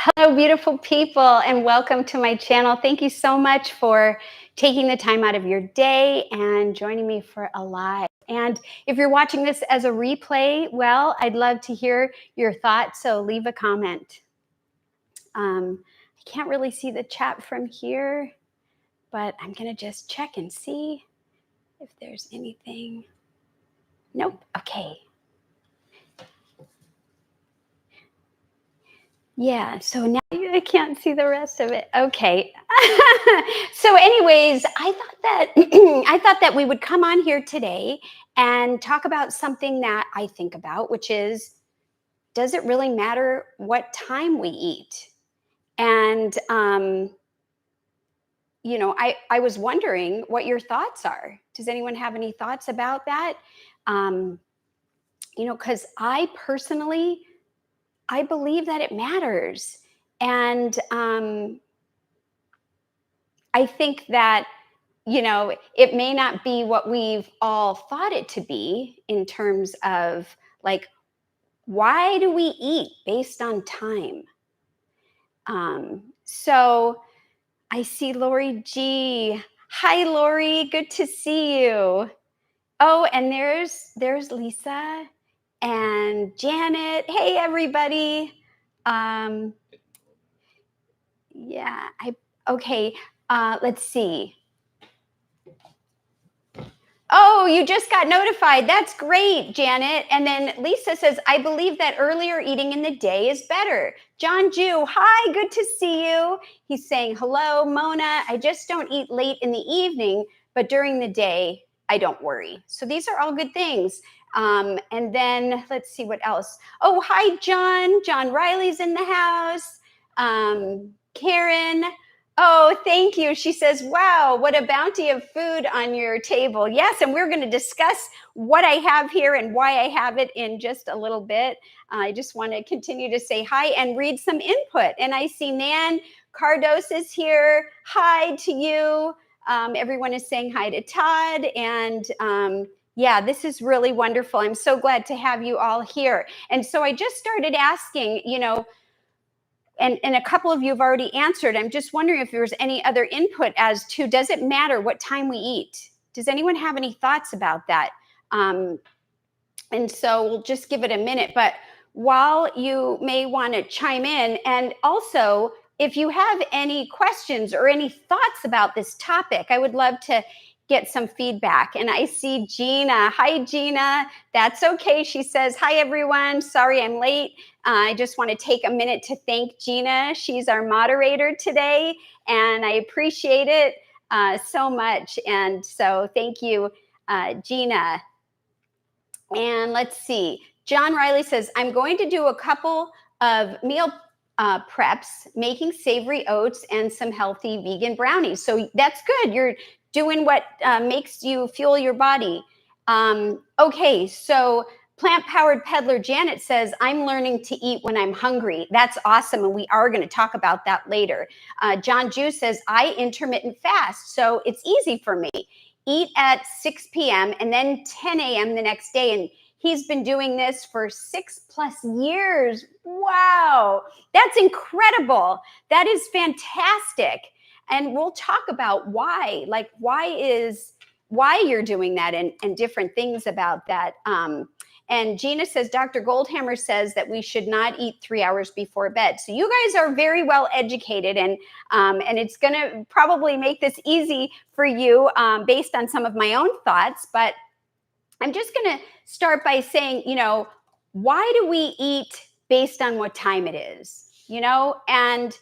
Hello, beautiful people, and welcome to my channel. Thank you so much for taking the time out of your day and joining me for a live. And if you're watching this as a replay, well, I'd love to hear your thoughts, so leave a comment. I can't really see the chat from here, but I'm going to just check and see if there's anything. Nope. Okay. Yeah, so now I can't see the rest of it. Okay. So anyways, I thought that I thought that we would come on here today and talk about something that I think about, which is, does it really matter what time we eat? And I was wondering what your thoughts are. Does anyone have any thoughts about that? Um, because I personally I believe that it matters. And I think that, it may not be what we've all thought it to be in terms of like, why do we eat based on time? So I see Lori G. Hi, Lori. Good to see you. Oh, and there's Lisa and Janet. Hey, everybody. Um, Yeah, okay. Let's see. Oh, you just got notified. That's great, Janet. And then Lisa says, I believe that earlier eating in the day is better. John Jew, hi, good to see you. He's saying, hello, Mona. I just don't eat late in the evening, but during the day, I don't worry. So these are all good things. And then let's see what else. Oh, hi, John. John Riley's in the house. Karen. Oh, thank you. She says, wow, what a bounty of food on your table. Yes, and we're going to discuss what I have here and why I have it in just a little bit. I just want to continue to say hi and read some input. And I see Nan Cardos is here. Hi to you. Everyone is saying hi to Todd. And yeah, this is really wonderful. I'm so glad to have you all here. And so I just started asking, and a couple of you have already answered. I'm just wondering if there's any other input as to, does it matter what time we eat? Does anyone have any thoughts about that? And so we'll just give it a minute. But while you may want to chime in, and also if you have any questions or any thoughts about this topic, I would love to get some feedback. And I see Gina. Hi, Gina. That's okay. She says, hi, everyone. Sorry I'm late. I just want to take a minute to thank Gina. She's our moderator today, and I appreciate it so much. And so thank you, Gina. And let's see. John Riley says, I'm going to do a couple of meal preps, making savory oats and some healthy vegan brownies. So that's good. You're doing what makes you fuel your body. Okay, so plant-powered peddler Janet says, I'm learning to eat when I'm hungry. That's awesome, and we are going to talk about that later. John Jew says, I intermittent fast, so it's easy for me. Eat at 6 p.m. and then 10 a.m. the next day, and he's been doing this for 6+ years. Wow, that's incredible. That is fantastic. And we'll talk about why you're doing that and different things about that. And Gina says, Dr. Goldhammer says that we should not eat 3 hours before bed. So you guys are very well educated, and it's going to probably make this easy for you based on some of my own thoughts. But I'm just going to start by saying, why do we eat based on what time it is? And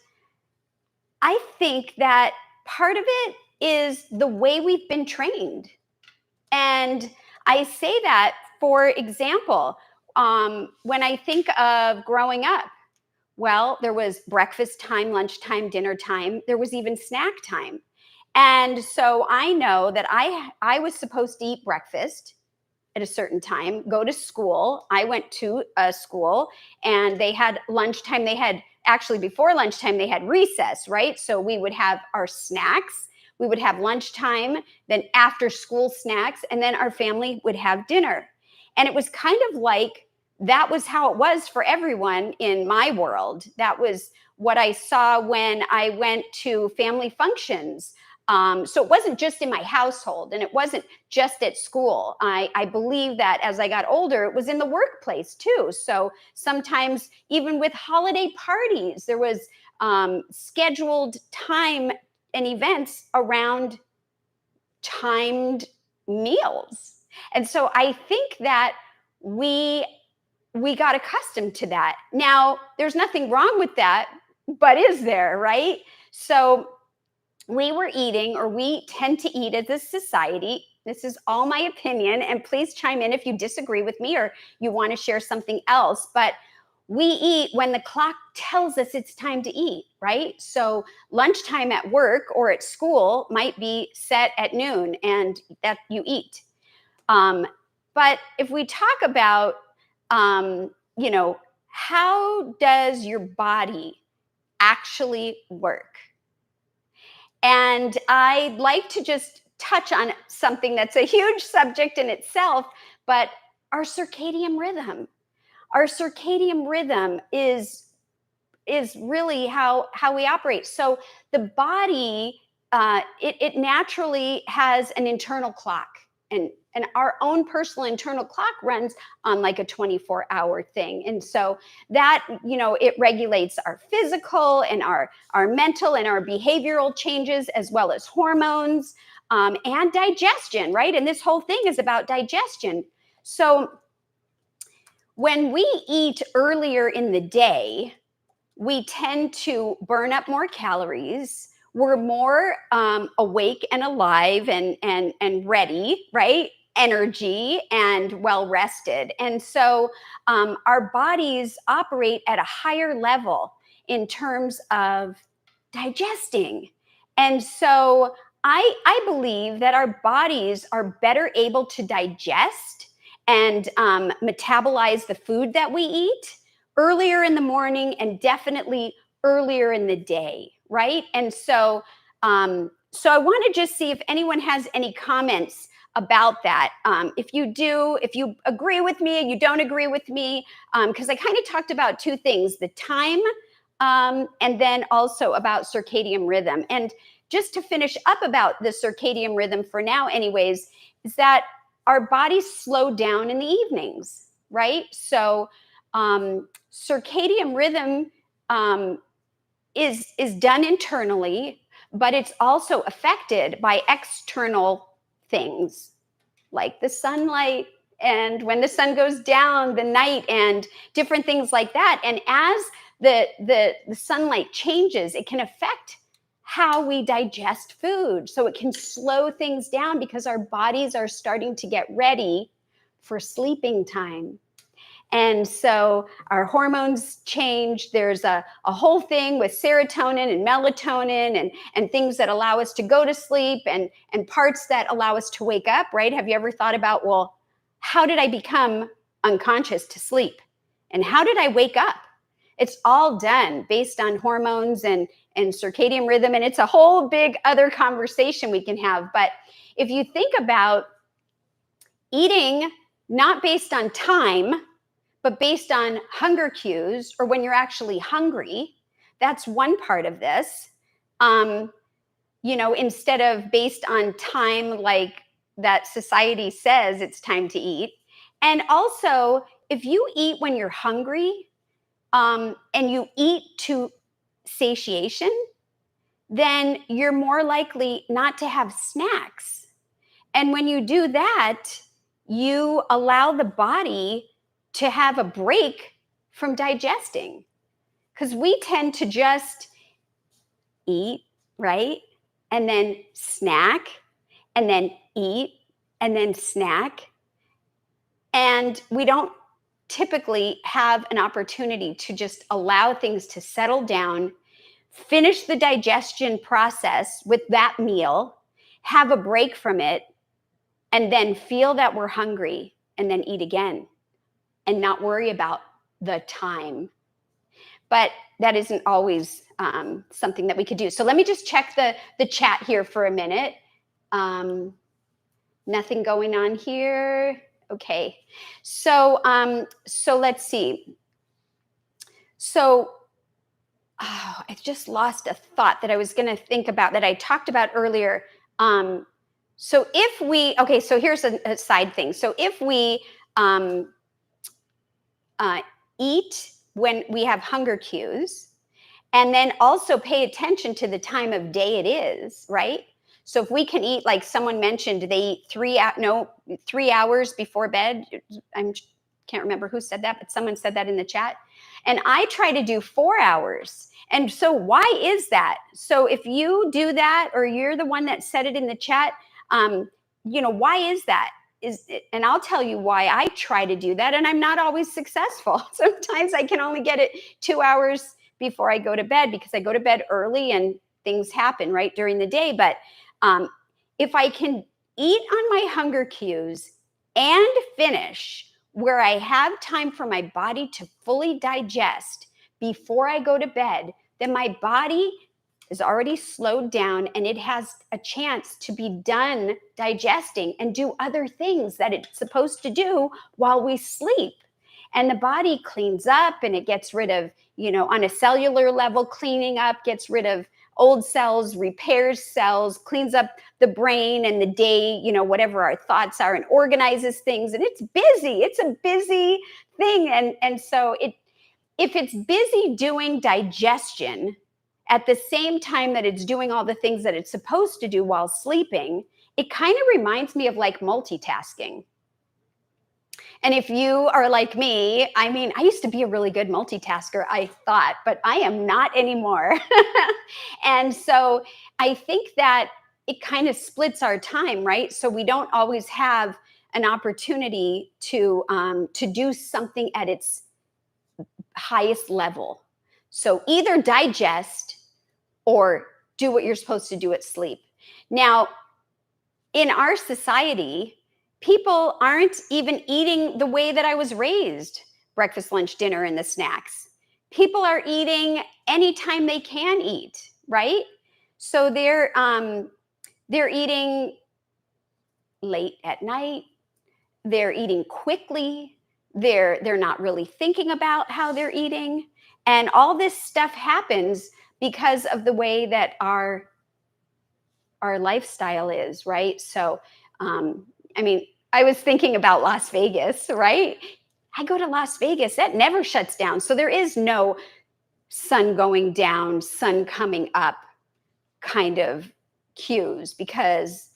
I think that part of it is the way we've been trained. And I say that, for example, when I think of growing up, well, there was breakfast time, lunchtime, dinner time. There was even snack time. And so I know that I was supposed to eat breakfast at a certain time, go to school. I went to a school, and they had lunchtime. Actually, before lunchtime, they had recess, right? So we would have our snacks. We would have lunchtime, then after school snacks, and then our family would have dinner. And it was kind of like, that was how it was for everyone in my world. That was what I saw when I went to family functions. So it wasn't just in my household and it wasn't just at school. I believe that as I got older, it was in the workplace too. So sometimes even with holiday parties, there was scheduled time and events around timed meals. And so I think that we we got accustomed to that. Now, there's nothing wrong with that, but is there, right? So we were eating, or we tend to eat as a society. This is all my opinion, and please chime in if you disagree with me or you want to share something else. But we eat when the clock tells us it's time to eat, right? So lunchtime at work or at school might be set at noon, and that you eat. Um, but if we talk about, you know, how does your body actually work? And I'd like to just touch on something that's a huge subject in itself, but our circadian rhythm. Our circadian rhythm is really how we operate. So the body, it naturally has an internal clock, and our own personal internal clock runs on like a 24-hour thing. And so that, it regulates our physical and our mental and our behavioral changes, as well as hormones, and digestion, right? And this whole thing is about digestion. So when we eat earlier in the day, we tend to burn up more calories. We're more awake and alive and ready, right? Energy and well rested. And so our bodies operate at a higher level in terms of digesting. And so I believe that our bodies are better able to digest and metabolize the food that we eat earlier in the morning, and definitely earlier in the day, right? And so, so I want to just see if anyone has any comments about that. If you do, if you agree with me, you don't agree with me, because I kind of talked about two things: the time, and then also about circadian rhythm. And just to finish up about the circadian rhythm for now, anyways, is that our bodies slow down in the evenings, right? So circadian rhythm is done internally, but it's also affected by external things like the sunlight, and when the sun goes down, the night, and different things like that. And as the sunlight changes, it can affect how we digest food. So it can slow things down because our bodies are starting to get ready for sleeping time. And so our hormones change. There's a whole thing with serotonin and melatonin and things that allow us to go to sleep, and parts that allow us to wake up, right? Have you ever thought about, well, how did I become unconscious to sleep? And how did I wake up? It's all done based on hormones and circadian rhythm. And it's a whole big other conversation we can have. But if you think about eating not based on time, but based on hunger cues, or when you're actually hungry, that's one part of this. Instead of based on time, like that society says it's time to eat. And also, if you eat when you're hungry, and you eat to satiation, then you're more likely not to have snacks. And when you do that, you allow the body to have a break from digesting, because we tend to just eat, right? And then snack, and then eat, and then snack. And we don't typically have an opportunity to just allow things to settle down, finish the digestion process with that meal, have a break from it, and then feel that we're hungry, and then eat again, and not worry about the time. But that isn't always something that we could do. So let me just check the chat here for a minute. Nothing going on here. Okay. So let's see. So Oh, I just lost a thought that I was going to think about that I talked about earlier. Um, so if we, okay, so here's a side thing. So if we um, uh, eat when we have hunger cues, and then also pay attention to the time of day it is, right? So if we can eat, like someone mentioned, they eat 3 hours before bed. I can't remember who said that, but someone said that in the chat. And I try to do 4 hours. And so why is that? So if you do that, or you're the one that said it in the chat, why is that? And I'll tell you why I try to do that, and I'm not always successful. Sometimes I can only get it 2 hours before I go to bed, because I go to bed early and things happen right during the day. But um, if I can eat on my hunger cues and finish where I have time for my body to fully digest before I go to bed, then my body is already slowed down and it has a chance to be done digesting and do other things that it's supposed to do while we sleep. And the body cleans up and it gets rid of, on a cellular level, cleaning up, gets rid of old cells, repairs cells, cleans up the brain and the day, whatever our thoughts are, and organizes things. And it's busy. It's a busy thing. And so if it's busy doing digestion at the same time that it's doing all the things that it's supposed to do while sleeping, it kind of reminds me of like multitasking. And if you are like me, I mean, I used to be a really good multitasker, I thought, but I am not anymore. And so I think that it kind of splits our time, right? So we don't always have an opportunity to do something at its highest level. So either digest or do what you're supposed to do at sleep. Now, in our society, people aren't even eating the way that I was raised: breakfast, lunch, dinner, and the snacks. People are eating anytime they can eat, right? So they're eating late at night. They're eating quickly. They're not really thinking about how they're eating, and all this stuff happens because of the way that our lifestyle is, right? So, I mean, I was thinking about Las Vegas, right? I go to Las Vegas, that never shuts down. So there is no sun going down, sun coming up kind of cues, because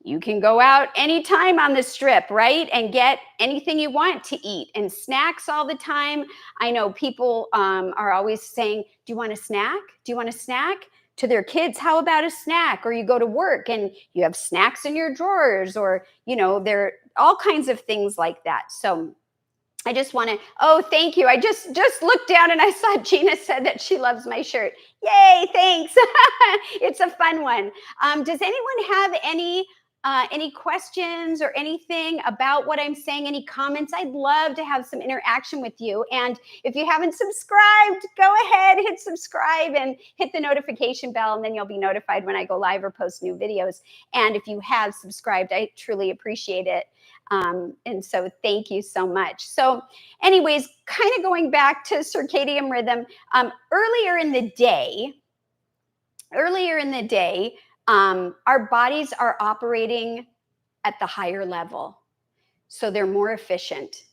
you can go out anytime on the strip, right? And get anything you want to eat, and snacks all the time. I know people are always saying, do you want a snack? Do you want a snack? To their kids, how about a snack? Or you go to work and you have snacks in your drawers, or, there are all kinds of things like that. So I just want to, oh, thank you. I just looked down and I saw Gina said that she loves my shirt. Yay, thanks. It's a fun one. Does anyone have any questions or anything about what I'm saying? Any comments? I'd love to have some interaction with you. And if you haven't subscribed, go ahead, hit subscribe and hit the notification bell, and then you'll be notified when I go live or post new videos. And if you have subscribed, I truly appreciate it. And so thank you so much. So anyways, kind of going back to circadian rhythm, earlier in the day, our bodies are operating at the higher level. So they're more efficient.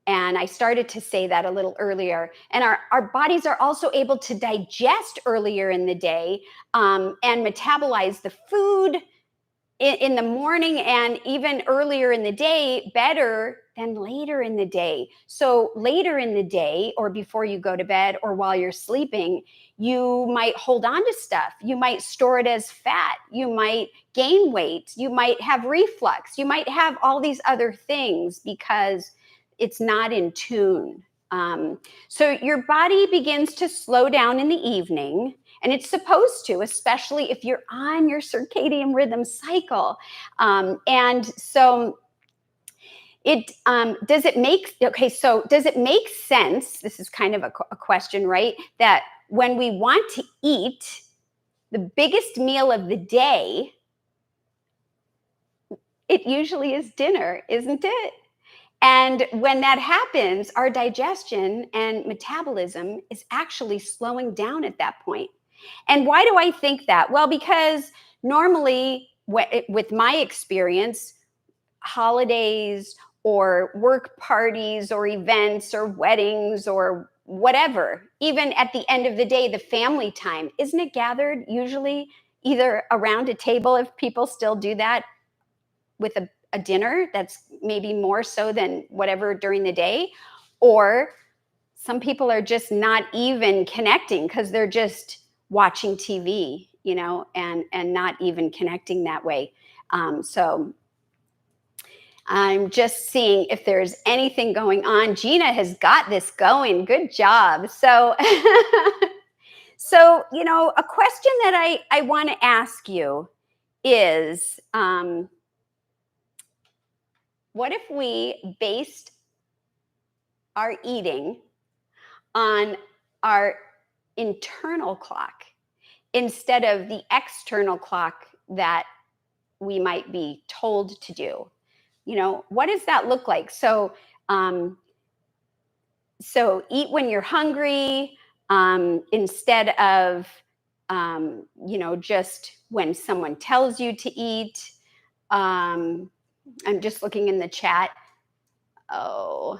And I started to say that a little earlier. And our bodies are also able to digest earlier in the day, and metabolize the food in the morning and even earlier in the day better than later in the day. So later in the day, or before you go to bed, or while you're sleeping, you might hold on to stuff. You might store it as fat. You might gain weight. You might have reflux. You might have all these other things because it's not in tune. So your body begins to slow down in the evening, and it's supposed to, especially if you're on your circadian rhythm cycle. And so does it make sense? This is kind of a question, right? That when we want to eat the biggest meal of the day, it usually is dinner, isn't it? And when that happens, our digestion and metabolism is actually slowing down at that point. And why do I think that? Well, because normally, with my experience, holidays or work parties or events or weddings or whatever, even at the end of the day, the family time, isn't it gathered usually either around a table, if people still do that, with a dinner that's maybe more so than whatever during the day? Or some people are just not even connecting because they're just watching TV, and not even connecting that way. So I'm just seeing if there's anything going on. Gina has got this going. Good job. So, a question that I want to ask you is, what if we based our eating on our internal clock instead of the external clock that we might be told to do? What does that look like? Um, so eat when you're hungry, instead of, just when someone tells you to eat. I'm just looking in the chat. Oh,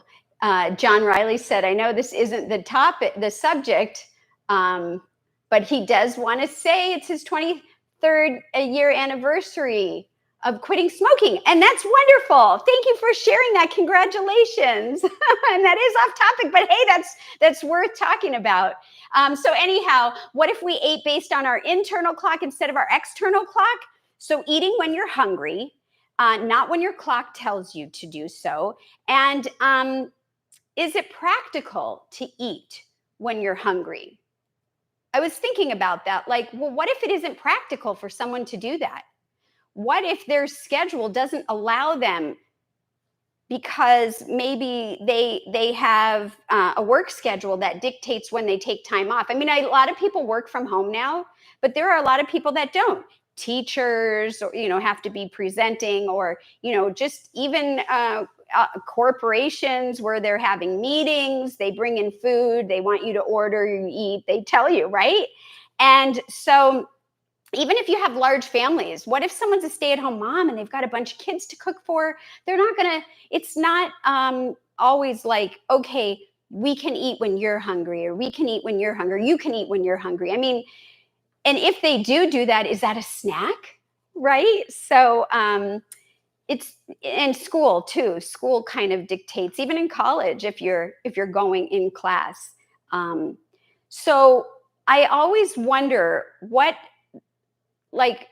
John Riley said, I know this isn't the subject, but he does want to say it's his 23rd year anniversary of quitting smoking. And that's wonderful. Thank you for sharing that. Congratulations. And that is off topic, but hey, that's worth talking about. So anyhow, what if we ate based on our internal clock instead of our external clock? So eating when you're hungry, not when your clock tells you to do so. And is it practical to eat when you're hungry? I was thinking about that. Like, well, what if it isn't practical for someone to do that? What if their schedule doesn't allow them, because maybe they have a work schedule that dictates when they take time off? I mean, a lot of people work from home now, but there are a lot of people that don't. Teachers, or have to be presenting, or just even corporations where they're having meetings. They bring in food. They want you to order. You eat. They tell you, right? And so, even if you have large families, what if someone's a stay-at-home mom and they've got a bunch of kids to cook for? They're not gonna. It's not always like, okay, we can eat when you're hungry, or we can eat when you're hungry. You can eat when you're hungry. I mean, and if they do that, is that a snack, right? So it's in school too. School kind of dictates, even in college, if you're going in class. So I always wonder like,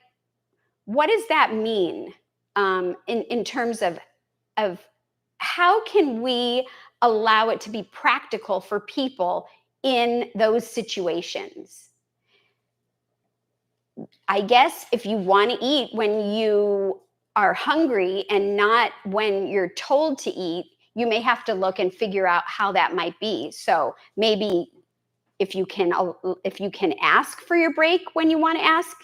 what does that mean, in terms of how can we allow it to be practical for people in those situations? I guess if you want to eat when you are hungry and not when you're told to eat, you may have to look and figure out how that might be. So maybe if you can ask for your break when you want to ask,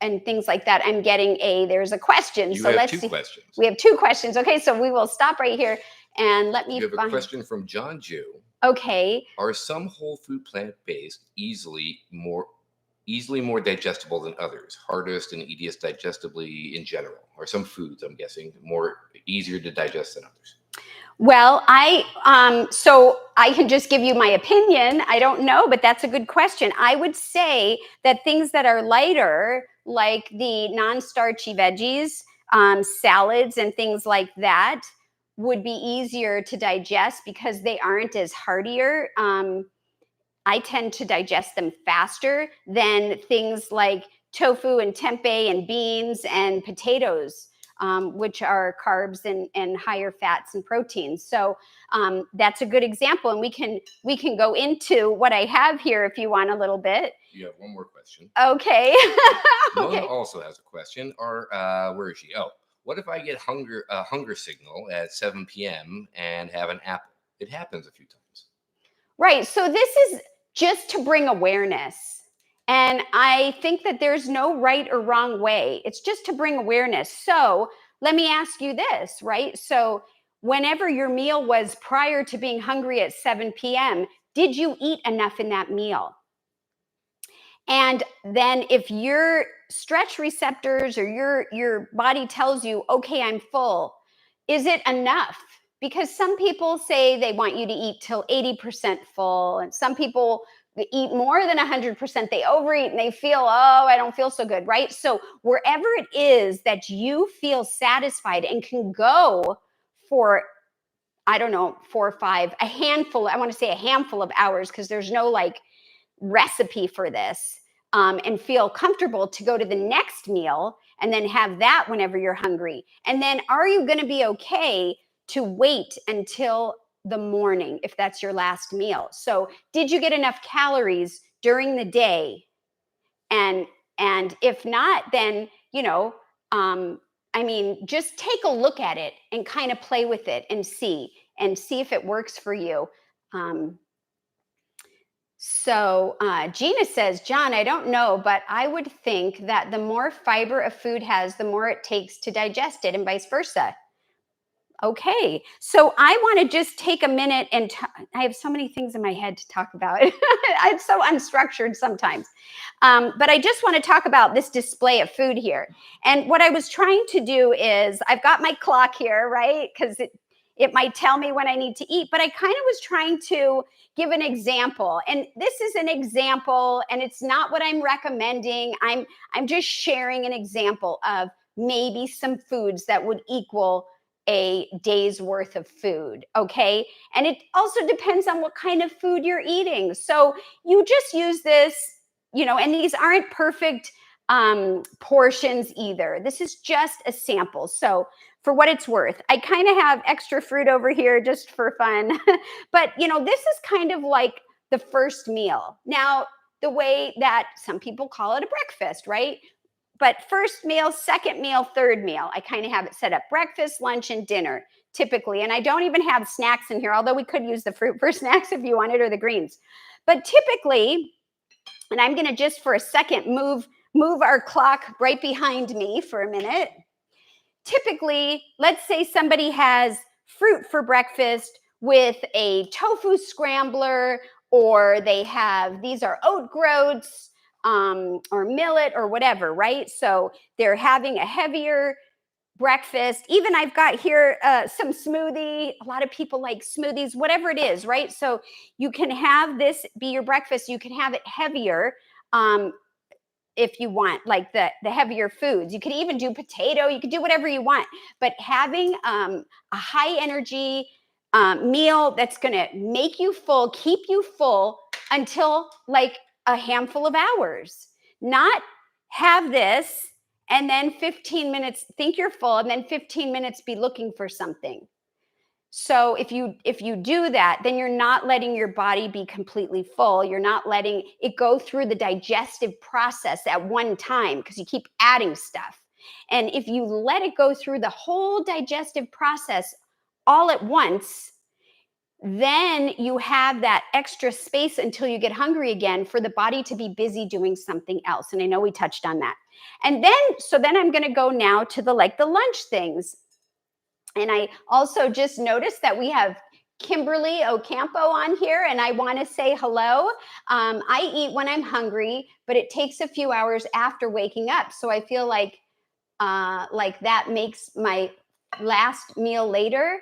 and things like that. I'm getting there's a question. You so have let's two see. questions. We have two questions. Okay, so we will stop right here and let me You have find. a question from John Jew. Okay. Are some whole food plant-based easily more digestible than others? Hardest and easiest digestibly in general? Are some foods, I'm guessing, easier to digest than others? Well, so I can just give you my opinion. I don't know, but that's a good question. I would say that things that are lighter, like the non-starchy veggies, salads, and things like that, would be easier to digest because they aren't as heartier. I tend to digest them faster than things like tofu and tempeh and beans and potatoes, which are carbs and higher fats and proteins. So that's a good example, and we can go into what I have here if you want a little bit. You have one more question. Okay. Mona also has a question. Where is she? Oh, what if I get a hunger signal at 7 p.m. and have an apple? It happens a few times. Right. So this is just to bring awareness. And I think that there's no right or wrong way. It's just to bring awareness. So let me ask you this, right? So whenever your meal was prior to being hungry at 7 p.m., did you eat enough in that meal? And then if your stretch receptors or your body tells you, okay, I'm full, is it enough? Because some people say they want you to eat till 80% full, and some people eat more than 100%. They overeat and they feel, oh, I don't feel so good, right? So wherever it is that you feel satisfied and can go for, I don't know, 4 or 5, a handful, I want to say a handful of hours, because there's no like recipe for this, and feel comfortable to go to the next meal and then have that whenever you're hungry. And then are you going to be okay to wait until the morning if that's your last meal? So did you get enough calories during the day? And if not, then I mean, just take a look at it and kind of play with it and see if it works for you. Gina says, John, I don't know, but I would think that the more fiber a food has, the more it takes to digest it, and vice versa. Okay, so I want to just take a minute and I have so many things in my head to talk about. I'm so unstructured sometimes. But I just want to talk about this display of food here. And what I was trying to do is, I've got my clock here, right? Because it might tell me when I need to eat, but I kind of was trying to give an example. And this is an example, and it's not what I'm recommending. I'm just sharing an example of maybe some foods that would equal a day's worth of food, okay? And it also depends on what kind of food you're eating. So you just use this, and these aren't perfect portions either. This is just a sample. So for what it's worth, I kind of have extra fruit over here just for fun. But, this is kind of like the first meal. Now, the way that some people call it a breakfast, right? But first meal, second meal, third meal, I kind of have it set up: breakfast, lunch, and dinner, typically. And I don't even have snacks in here, although we could use the fruit for snacks if you wanted, or the greens. But typically, and I'm going to just for a second move our clock right behind me for a minute. Typically, let's say somebody has fruit for breakfast with a tofu scrambler, or they have, these are oat groats, or millet or whatever, right? So they're having a heavier breakfast. Even I've got here some smoothie. A lot of people like smoothies, whatever it is, right? So you can have this be your breakfast. You can have it heavier if you want, like the heavier foods. You could even do potato. You could do whatever you want. But having a high energy meal that's going to make you full, keep you full until like a handful of hours. Not have this and then 15 minutes think you're full, and then 15 minutes be looking for something. So if you do that, then you're not letting your body be completely full. You're not letting it go through the digestive process at one time, because you keep adding stuff. And if you let it go through the whole digestive process all at once, then you have that extra space until you get hungry again for the body to be busy doing something else. And I know we touched on that. And then I'm going to go now to the lunch things. And I also just noticed that we have Kimberly Ocampo on here, and I want to say hello. I eat when I'm hungry, but it takes a few hours after waking up. So I feel like that makes my last meal later.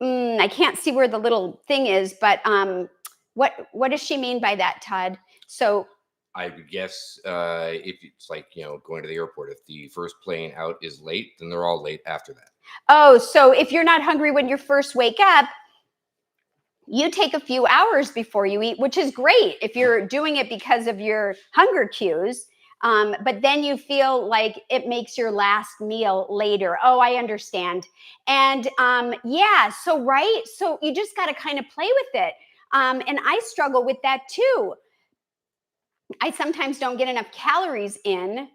I can't see where the little thing is, but what does she mean by that, Todd? So I would guess if it's like, going to the airport, if the first plane out is late, then they're all late after that. Oh, so if you're not hungry when you first wake up, you take a few hours before you eat, which is great if you're doing it because of your hunger cues. But then you feel like it makes your last meal later. Oh, I understand. And yeah, so right. So you just got to kind of play with it. And I struggle with that too. I sometimes don't get enough calories in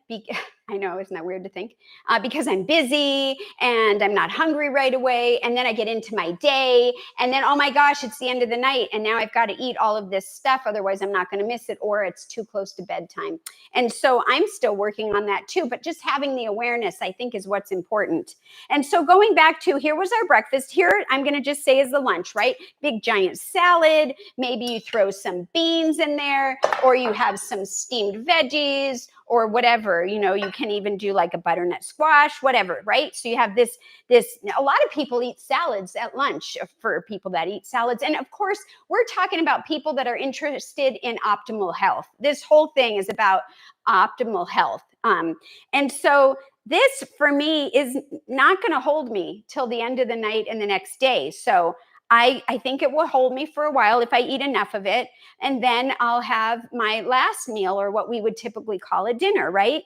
I know, isn't that weird to think? Because I'm busy and I'm not hungry right away. And then I get into my day. And then, oh my gosh, it's the end of the night. And now I've got to eat all of this stuff. Otherwise, I'm not going to miss it, or it's too close to bedtime. And so I'm still working on that too. But just having the awareness, I think, is what's important. And so going back to, here was our breakfast. Here, I'm going to just say is the lunch, right? Big giant salad. Maybe you throw some beans in there, or you have some steamed veggies, or whatever. You can even do like a butternut squash, whatever, right? So you have this, a lot of people eat salads at lunch, for people that eat salads. And of course, we're talking about people that are interested in optimal health. This whole thing is about optimal health. And so this, for me, is not going to hold me till the end of the night and the next day. So I think it will hold me for a while if I eat enough of it. And then I'll have my last meal, or what we would typically call a dinner, right?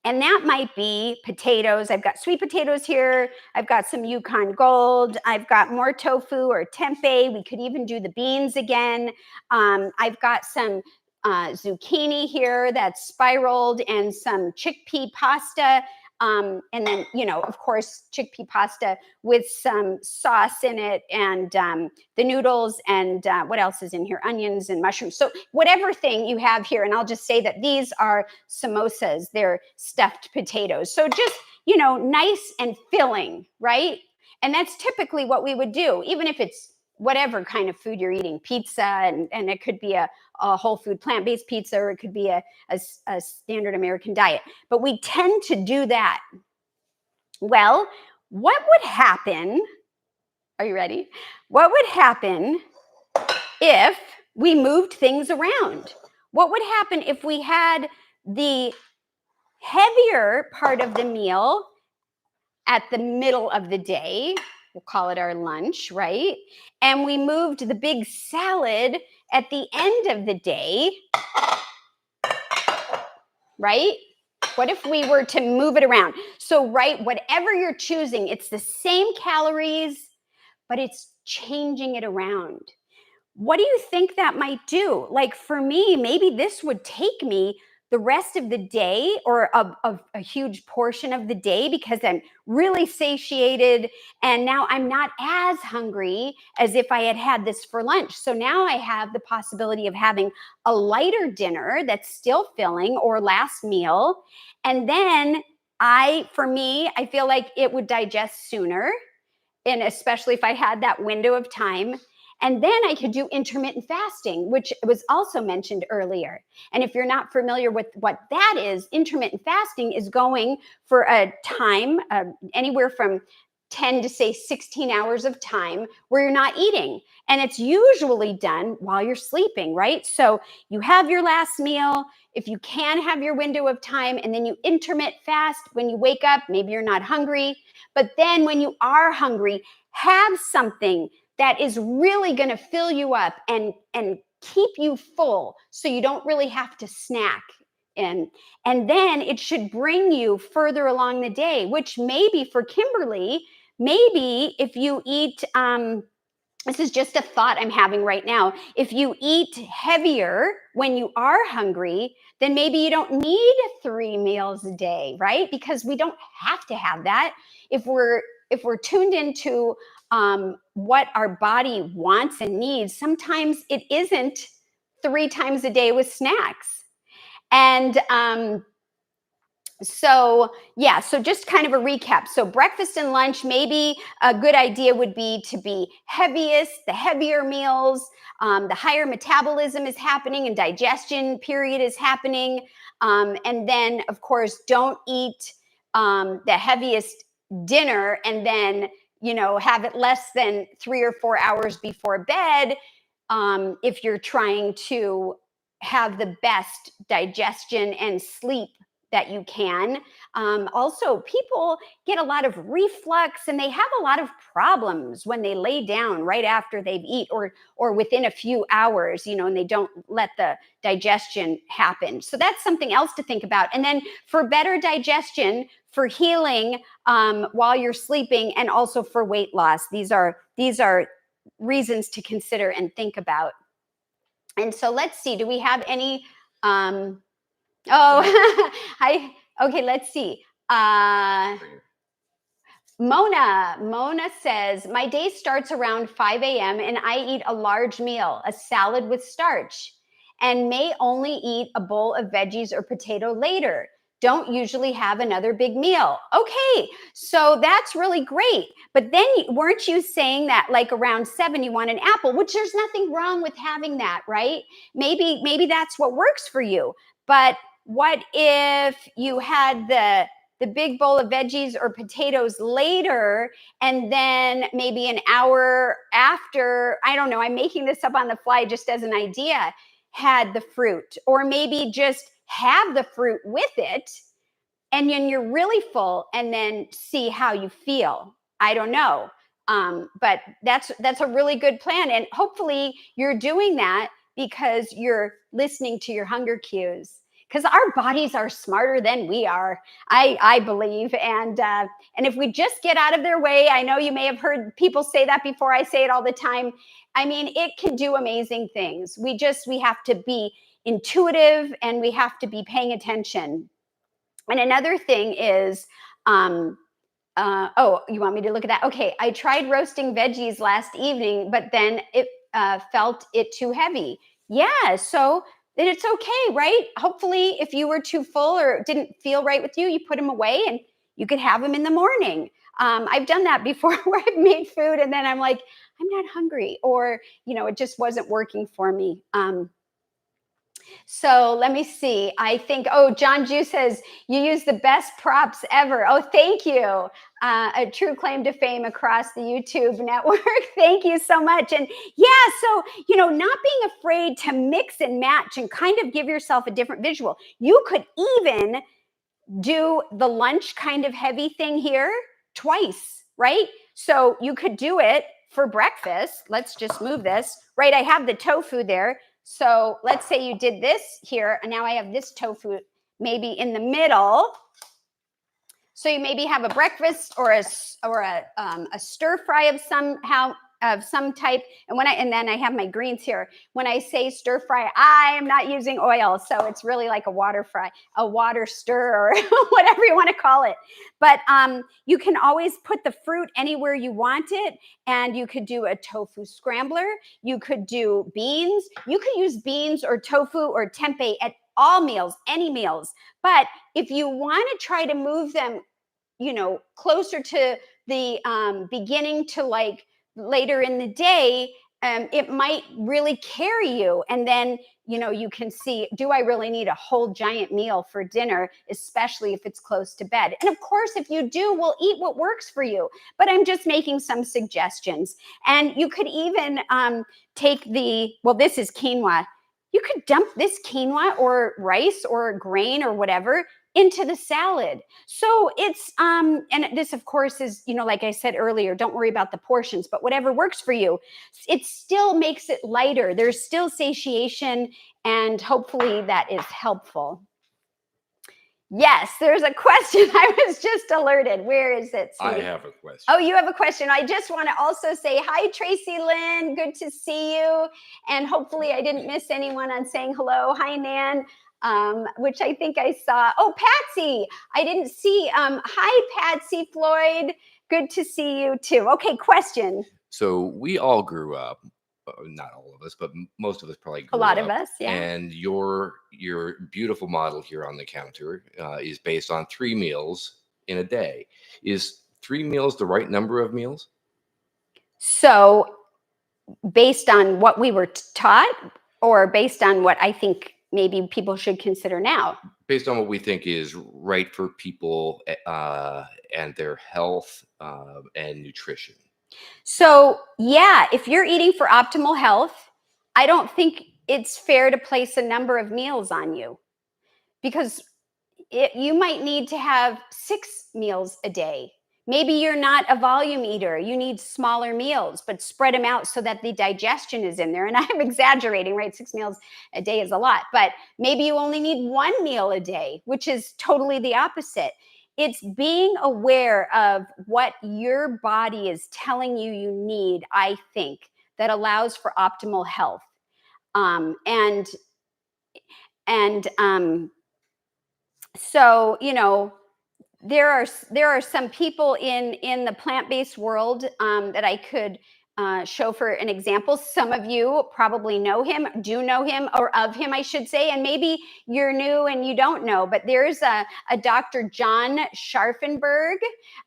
And that might be potatoes. I've got sweet potatoes here. I've got some Yukon Gold. I've got more tofu or tempeh. We could even do the beans again. I've got some zucchini here that's spiraled, and some chickpea pasta. And then, of course, chickpea pasta with some sauce in it, and the noodles, and what else is in here? Onions and mushrooms. So whatever thing you have here, and I'll just say that these are samosas. They're stuffed potatoes. So just, nice and filling, right? And that's typically what we would do, even if it's whatever kind of food you're eating, pizza, and it could be a whole food plant-based pizza, or it could be a standard American diet. But we tend to do that. Well, what would happen? Are you ready? What would happen if we moved things around? What would happen if we had the heavier part of the meal at the middle of the day? We'll call it our lunch, right? And we moved the big salad at the end of the day, right? What if we were to move it around? So, right, whatever you're choosing, it's the same calories, but it's changing it around. What do you think that might do? Like, for me, maybe this would take me the rest of the day, or a huge portion of the day, because I'm really satiated, and now I'm not as hungry as if I had had this for lunch. So now I have the possibility of having a lighter dinner that's still filling, or last meal. And then for me, I feel like it would digest sooner, and especially if I had that window of time. And then I could do intermittent fasting, which was also mentioned earlier. And if you're not familiar with what that is, intermittent fasting is going for a time, anywhere from 10 to say 16 hours of time where you're not eating. And it's usually done while you're sleeping, right? So you have your last meal, if you can have your window of time, and then you intermittent fast when you wake up. Maybe you're not hungry, but then when you are hungry, have something that is really going to fill you up and keep you full, so you don't really have to snack. And then it should bring you further along the day, which maybe for Kimberly, maybe if you eat, this is just a thought I'm having right now. If you eat heavier when you are hungry, then maybe you don't need 3 meals a day, right? Because we don't have to have that. If we're tuned into what our body wants and needs, sometimes it isn't 3 times a day with snacks. And so just kind of a recap. So breakfast and lunch, maybe a good idea would be to be the heavier meals. The higher metabolism is happening, and digestion period is happening. And then, of course, don't eat the heaviest dinner and then, have it less than 3 or 4 hours before bed, if you're trying to have the best digestion and sleep that you can. Also, people get a lot of reflux, and they have a lot of problems when they lay down right after they've eaten, or within a few hours, and they don't let the digestion happen. So that's something else to think about. And then for better digestion, for healing while you're sleeping, and also for weight loss, these are reasons to consider and think about. And so let's see, do we have any Oh, okay, let's see. Mona says, my day starts around 5 a.m. and I eat a large meal, a salad with starch, and may only eat a bowl of veggies or potato later. Don't usually have another big meal. Okay, so that's really great. But then weren't you saying that like around 7 you want an apple, which there's nothing wrong with having that, right? Maybe that's what works for you. But what if you had the big bowl of veggies or potatoes later, and then maybe an hour after, I don't know, I'm making this up on the fly just as an idea, had the fruit, or maybe just have the fruit with it, and then you're really full, and then see how you feel. I don't know. But that's a really good plan. And hopefully you're doing that because you're listening to your hunger cues, because our bodies are smarter than we are, I believe. And if we just get out of their way, I know you may have heard people say that before. I say it all the time. I mean, it can do amazing things. We have to be intuitive, and we have to be paying attention. And another thing is, oh, you want me to look at that? Okay, I tried roasting veggies last evening, but then it felt it too heavy. Yeah, so then it's okay, right? Hopefully, if you were too full or it didn't feel right with you, you put them away and you could have them in the morning. I've done that before where I've made food and then I'm like, I'm not hungry, or, it just wasn't working for me. So let me see. I think, oh, John Jew says, you use the best props ever. Oh, thank you. A true claim to fame across the YouTube network. Thank you so much. And yeah, so, not being afraid to mix and match and kind of give yourself a different visual. You could even do the lunch kind of heavy thing here twice, right? So you could do it for breakfast. Let's just move this, right? I have the tofu there. So let's say you did this here, and now I have this tofu maybe in the middle. So you maybe have a breakfast or a stir fry of some type. And then I have my greens here. When I say stir fry, I am not using oil, so it's really like a water fry, a water stir, or whatever you want to call it. But you can always put the fruit anywhere you want it, and you could do a tofu scrambler. You could do beans. You could use beans or tofu or tempeh at all meals, any meals. But if you want to try to move them, closer to the beginning to like later in the day, it might really carry you. And then, you can see, do I really need a whole giant meal for dinner, especially if it's close to bed? And of course, if you do, we'll eat what works for you. But I'm just making some suggestions. And you could even take this is quinoa. You could dump this quinoa or rice or grain or whatever into the salad. So it's and this of course is, like I said earlier, don't worry about the portions, but whatever works for you. It still makes it lighter. There's still satiation, and hopefully that is helpful. Yes, there's a question. I was just alerted. Where is it, sweetie? I have a question. Oh, you have a question. I just want to also say hi, Tracy Lynn. Good to see you. And hopefully I didn't miss anyone on saying hello. Hi, Nan, which I think I saw. Oh, Patsy. I didn't see. Hi, Patsy Floyd. Good to see you too. Okay, question. So we all grew up, not all of us, but most of us probably grew A lot up, of us, yeah. And your beautiful model here on the counter is based on 3 meals in a day. Is 3 meals the right number of meals? So based on what we were taught, or based on what I think maybe people should consider now? Based on what we think is right for people and their health and nutrition. So, yeah, if you're eating for optimal health, I don't think it's fair to place a number of meals on you, because you might need to have 6 meals a day. Maybe you're not a volume eater. You need smaller meals, but spread them out so that the digestion is in there. And I'm exaggerating, right? 6 meals a day is a lot, but maybe you only need 1 meal a day, which is totally the opposite. It's being aware of what your body is telling you need, I think, that allows for optimal health. And So, there are some people in the plant-based world that I could show for an example. Some of you probably do know him, or of him, I should say, and maybe you're new and you don't know. But there's a Dr. John Scharfenberg,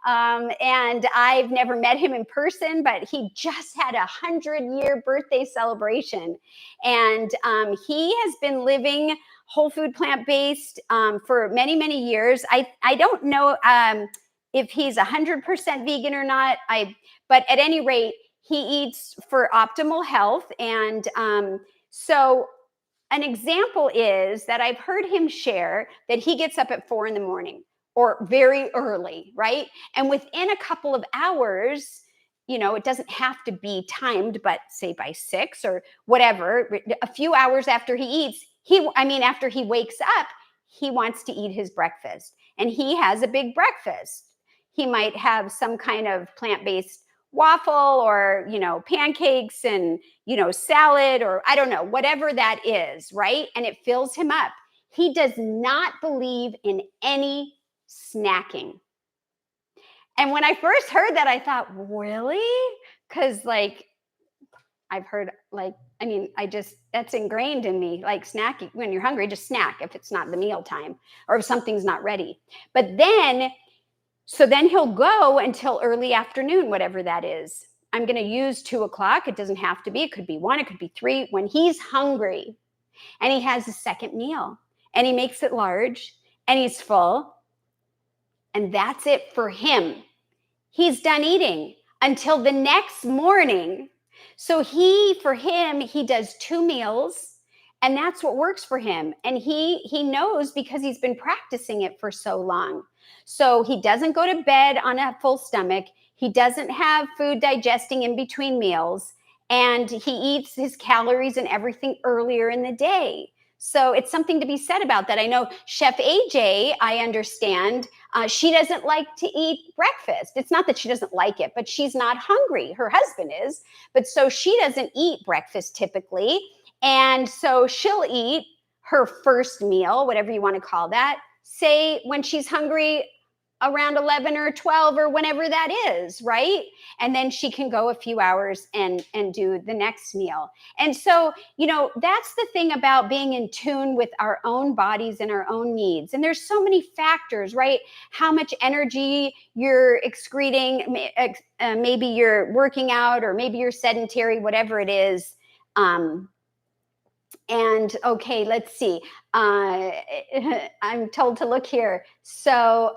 and I've never met him in person, but he just had 100-year birthday celebration, and he has been living whole food plant-based for many, many years. I don't know if he's 100% vegan or not. But at any rate, he eats for optimal health. And so an example is that I've heard him share that he gets up at 4 a.m. or very early, right? And within a couple of hours, it doesn't have to be timed, but say by 6 or whatever, a few hours after he eats, after he wakes up, he wants to eat his breakfast. And he has a big breakfast. He might have some kind of plant-based waffle, or pancakes and salad, or I don't know, whatever that is, right? And it fills him up. He does not believe in any snacking. And when I first heard that, I thought, really? Because I've heard that's ingrained in me, like snacking. When you're hungry, just snack if it's not the meal time or if something's not ready. But then he'll go until early afternoon, whatever that is. I'm going to use 2 o'clock. It doesn't have to be. It could be 1, it could be 3. When he's hungry and he has a second meal and he makes it large and he's full, and that's it for him. He's done eating until the next morning. So for him, he does 2 meals, and that's what works for him. And he knows, because he's been practicing it for so long. So he doesn't go to bed on a full stomach. He doesn't have food digesting in between meals, and he eats his calories and everything earlier in the day. So it's something to be said about that. I know Chef AJ, I understand, she doesn't like to eat breakfast. It's not that she doesn't like it, but she's not hungry. Her husband is. But so she doesn't eat breakfast typically. And so she'll eat her first meal, whatever you want to call that, say when she's hungry around 11 or 12 or whenever that is, right? And then she can go a few hours and do the next meal. And so, that's the thing about being in tune with our own bodies and our own needs. And there's so many factors, right? How much energy you're excreting, maybe you're working out, or maybe you're sedentary, whatever it is. And okay, let's see. I'm told to look here. So,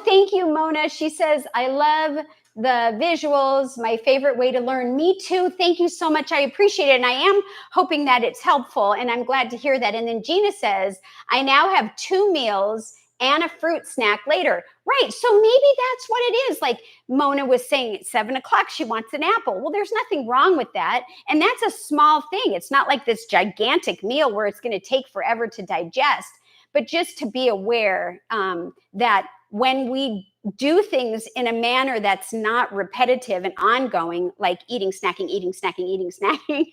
thank you, Mona. She says, I love the visuals. My favorite way to learn. Me too. Thank you so much. I appreciate it. And I am hoping that it's helpful. And I'm glad to hear that. And then Gina says, I now have 2 meals and a fruit snack later. Right. So maybe that's what it is. Like Mona was saying, at 7 o'clock, she wants an apple. Well, there's nothing wrong with that. And that's a small thing. It's not like this gigantic meal where it's going to take forever to digest, but just to be aware that when we do things in a manner that's not repetitive and ongoing, like eating, snacking,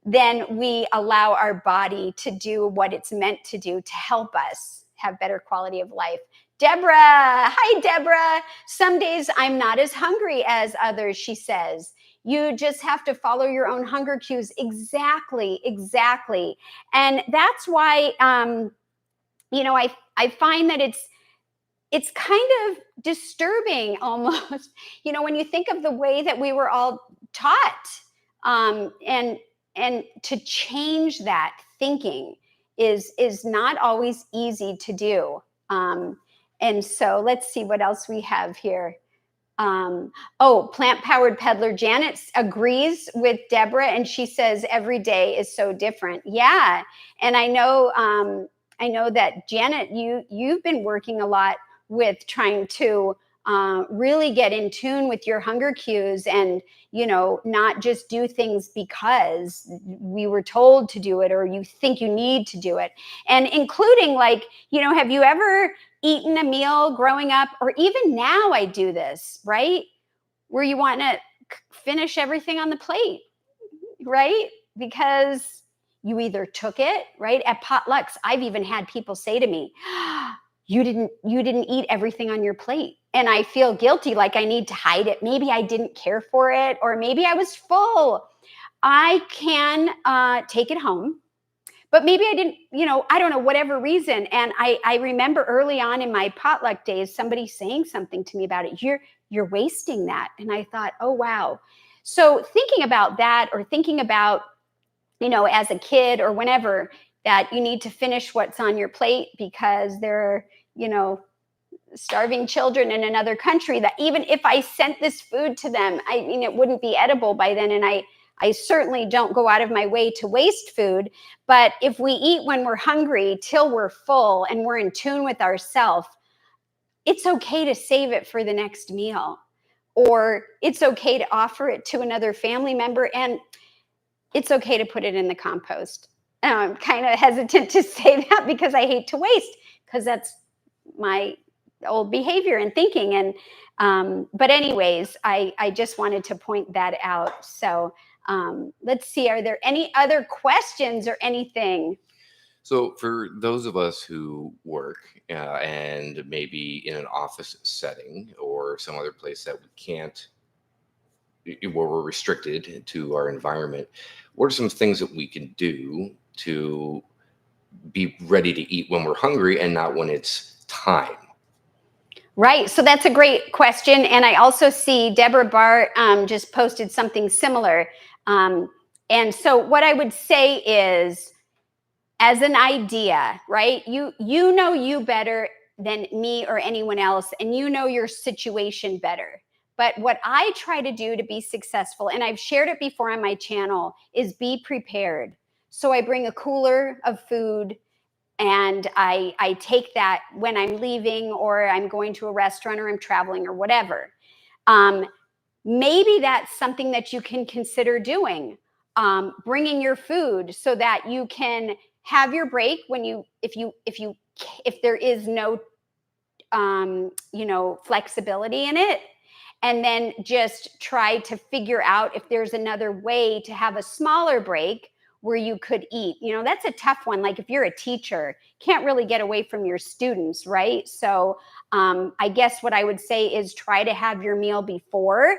then we allow our body to do what it's meant to do to help us have better quality of life. Deborah, hi, Deborah. Some days I'm not as hungry as others, she says. You just have to follow your own hunger cues. Exactly. And that's why, I find that it's kind of disturbing almost, when you think of the way that we were all taught, and to change that thinking is not always easy to do. And so let's see what else we have here. Plant-powered peddler Janet agrees with Deborah, and she says every day is so different. Yeah, and I know that Janet, you've been working a lot with trying to really get in tune with your hunger cues, and not just do things because we were told to do it or you think you need to do it, and including have you ever eaten a meal growing up, or even now I do this, right, where you want to finish everything on the plate, right? Because you either took it, right? At potlucks, I've even had people say to me, you didn't eat everything on your plate. And I feel guilty, like I need to hide it. Maybe I didn't care for it, or maybe I was full. I can take it home, but maybe I didn't, I don't know, whatever reason. And I remember early on in my potluck days, somebody saying something to me about it. You're wasting that. And I thought, oh, wow. So thinking about that, or thinking about, as a kid or whenever, that you need to finish what's on your plate because there are, starving children in another country, that even if I sent this food to them, I mean, it wouldn't be edible by then. And I certainly don't go out of my way to waste food. But if we eat when we're hungry till we're full and we're in tune with ourselves, it's okay to save it for the next meal. Or it's okay to offer it to another family member. And it's okay to put it in the compost. I'm kind of hesitant to say that because I hate to waste, because that's my old behavior and thinking. And but anyways, I just wanted to point that out. So let's see, are there any other questions or anything? So, for those of us who work and maybe in an office setting or some other place that we can't, where we're restricted to our environment, what are some things that we can do to be ready to eat when we're hungry and not when it's time? Right. So that's a great question. And I also see Deborah Bart just posted something similar. And so what I would say is, as an idea, right? You know you better than me or anyone else, and you know your situation better. But what I try to do to be successful, and I've shared it before on my channel, is be prepared. So I bring a cooler of food, and I take that when I'm leaving, or I'm going to a restaurant, or I'm traveling, or whatever. Um, Maybe that's something that you can consider doing. Bringing your food so that you can have your break when if there is no flexibility in it, and then just try to figure out if there's another way to have a smaller break where you could eat. That's a tough one. Like if you're a teacher, can't really get away from your students, right? So I guess what I would say is try to have your meal before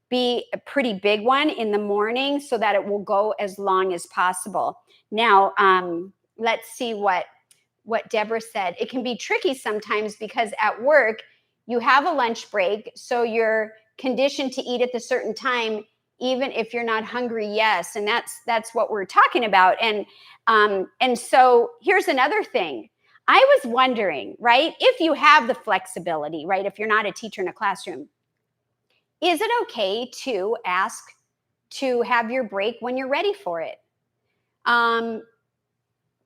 be a pretty big one in the morning so that it will go as long as possible. Now, let's see what Deborah said. It can be tricky sometimes because at work you have a lunch break, so you're conditioned to eat at the certain time, even if you're not hungry. Yes, and that's what we're talking about. And so here's another thing. I was wondering, right? If you have the flexibility, right? If you're not a teacher in a classroom, is it okay to ask to have your break when you're ready for it?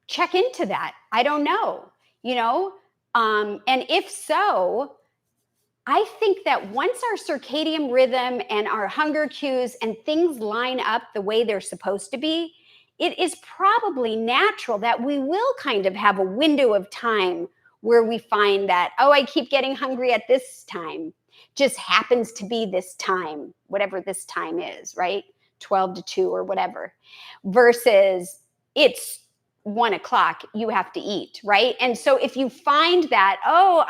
Check into that. I don't know, and if so, I think that once our circadian rhythm and our hunger cues and things line up the way they're supposed to be, it is probably natural that we will kind of have a window of time where we find that, oh, I keep getting hungry at this time. Just happens to be this time, whatever this time is, right? 12 to 2 or whatever, versus it's 1 o'clock, you have to eat, right? And so if you find that, oh,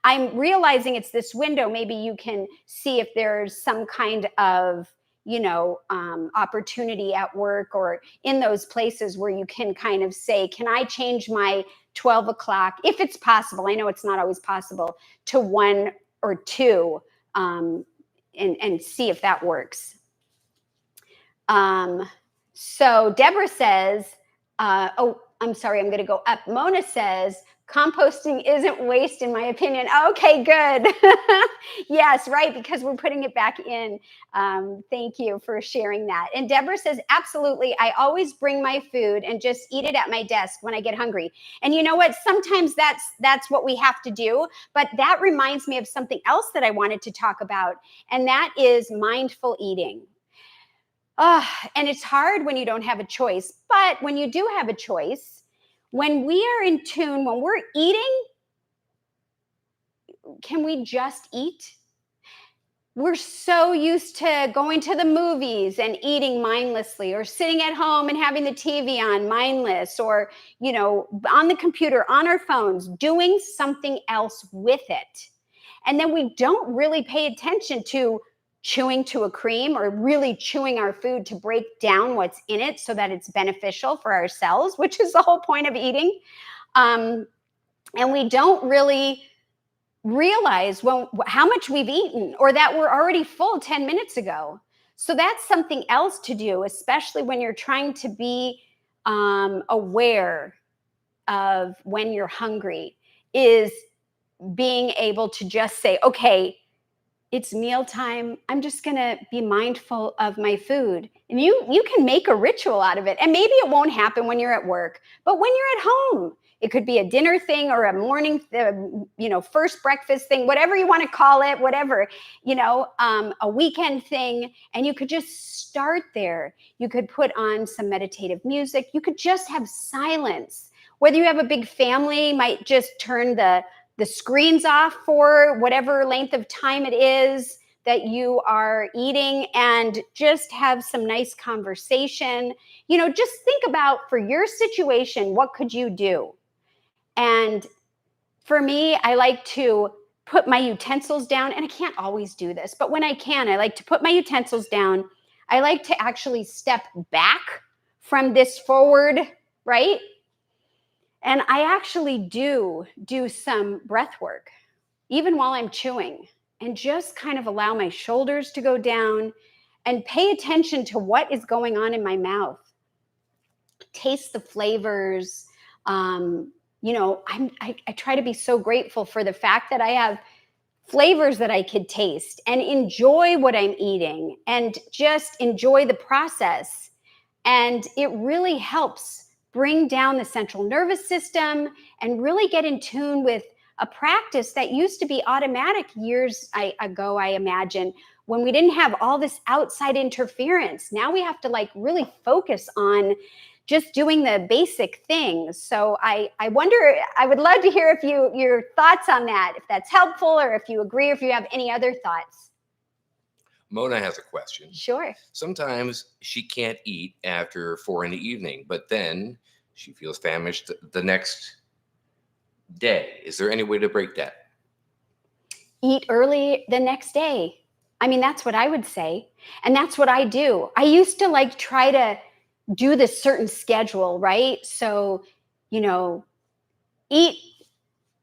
I'm realizing it's this window, maybe you can see if there's some kind of opportunity at work or in those places where you can kind of say, can I change my 12 o'clock, if it's possible? I know it's not always possible, to 1 or 2, and see if that works. So Deborah says, I'm sorry, I'm going to go up. Mona says, composting isn't waste, in my opinion. Okay, good. Yes, right, because we're putting it back in. Thank you for sharing that. And Deborah says, absolutely. I always bring my food and just eat it at my desk when I get hungry. And you know what? Sometimes that's what we have to do. But that reminds me of something else that I wanted to talk about, and that is mindful eating. And it's hard when you don't have a choice. But when you do have a choice, when we are in tune, when we're eating, can we just eat? we're so used to going to the movies and eating mindlessly, or sitting at home and having the TV on mindless, or, on the computer, on our phones, doing something else with it. And then we don't really pay attention to chewing to a cream, or really chewing our food to break down what's in it so that it's beneficial for our cells, which is the whole point of eating. And we don't really realize how much we've eaten, or that we're already full 10 minutes ago. So that's something else to do, especially when you're trying to be aware of when you're hungry, is being able to just say, okay, it's mealtime. I'm just going to be mindful of my food. And you can make a ritual out of it. And maybe it won't happen when you're at work, but when you're at home, it could be a dinner thing, or a morning, first breakfast thing, whatever you want to call it, whatever, a weekend thing. And you could just start there. You could put on some meditative music. You could just have silence. Whether you have a big family, you might just turn the screens off for whatever length of time it is that you are eating, and just have some nice conversation. Just think about, for your situation, what could you do? And for me, I like to put my utensils down, and I can't always do this, but when I can, I like to put my utensils down. I like to actually step back from this forward, right? And I actually do some breath work, even while I'm chewing, and just kind of allow my shoulders to go down and pay attention to what is going on in my mouth. Taste the flavors. I try to be so grateful for the fact that I have flavors that I could taste and enjoy what I'm eating, and just enjoy the process. And it really helps bring down the central nervous system and really get in tune with a practice that used to be automatic years ago, I imagine, when we didn't have all this outside interference. Now we have to really focus on just doing the basic things. So I wonder, I would love to hear your thoughts on that, if that's helpful, or if you agree, or if you have any other thoughts. Mona has a question. Sure. Sometimes she can't eat after 4 in the evening, but then she feels famished the next day. Is there any way to break that? Eat early the next day. I mean, that's what I would say. And that's what I do. I used to try to do this certain schedule, right? So, eat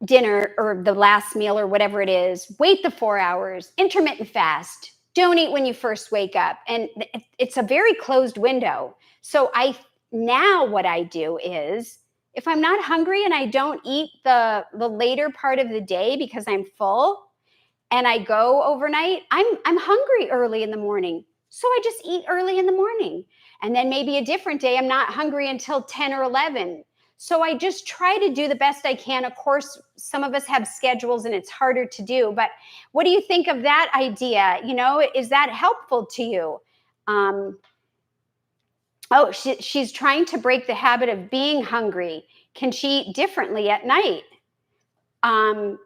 dinner or the last meal or whatever it is, wait the 4 hours, intermittent fast, don't eat when you first wake up. And it's a very closed window. So now what I do is, if I'm not hungry and I don't eat the later part of the day because I'm full and I go overnight, I'm hungry early in the morning. So I just eat early in the morning. And then maybe a different day, I'm not hungry until 10 or 11. So I just try to do the best I can. Of course, some of us have schedules and it's harder to do. But what do you think of that idea? Is that helpful to you? She's trying to break the habit of being hungry. Can she eat differently at night? Well,